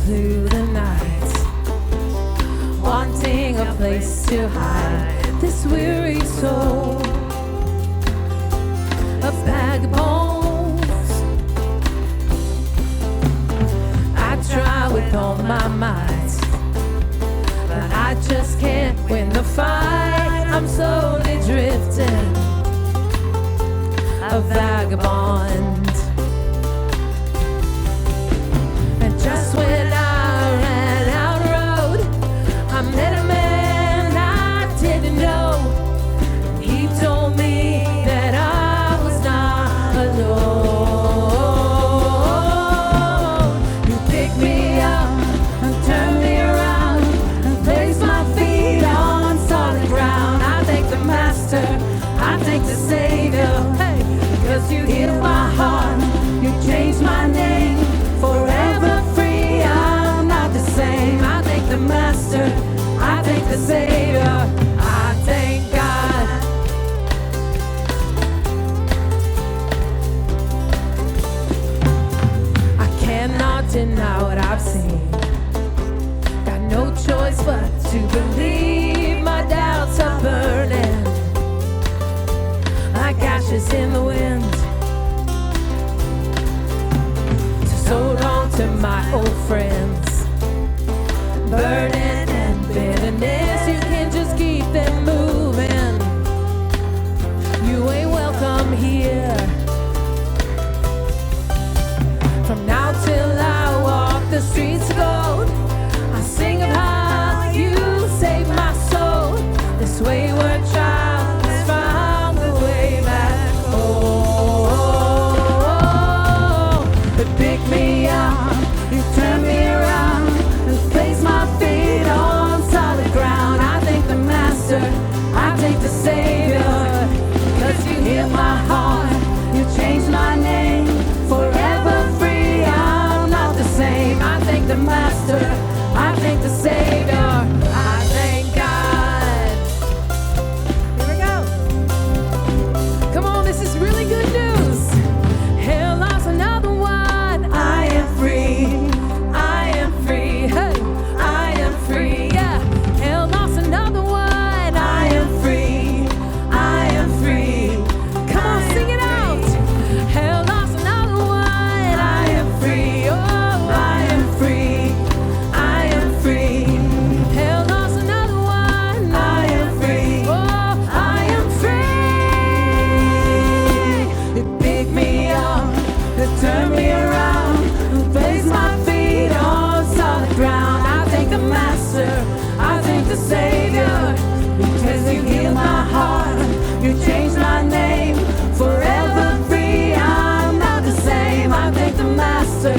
through the night, wanting a place to hide this weary soul. A bag of bones. I try with all my might, but I just can't win the fight. I'm slowly drifting, a vagabond. And just when I ran out road, I met a man I didn't know. He told me that I was not alone. You picked me up and turned me around and placed my feet on solid ground. I thank the Master, I thank the Savior, hey, because you healed my heart, you changed my name, forever free, I'm not the same. I thank the Master, I thank the Savior, I thank God. I cannot deny what I've seen, got no choice but to believe. My doubts are burning like ashes in the wind. So long to my old friends, burden and bitterness, you can just keep them moving. You ain't welcome here. From now till I walk the streets of gold, I sing of how you saved my soul. This wayward child has found the way back home. But pick me up, you turn me around and place my feet on solid ground. I thank the Master, I thank the Savior, because you healed my heart, you changed my name, forever free, I'm not the same. I thank the Master, I thank the Savior, I thank God. Here we go. Come on, this is really good news. Hell lost another one. I am free, I am free, hey, I am free, yeah. Hell lost another one. I am free, I am free. Come on, sing it out. Hell lost another one. I am free, oh, I am free, I am free. Hell lost another one. I am free, oh, I am free. It picked me up, it turned me around, and placed my feet on solid ground. I thank the Master, I thank the Savior, because you healed my heart, you changed my name, forever free, I'm not the same. I thank the Master,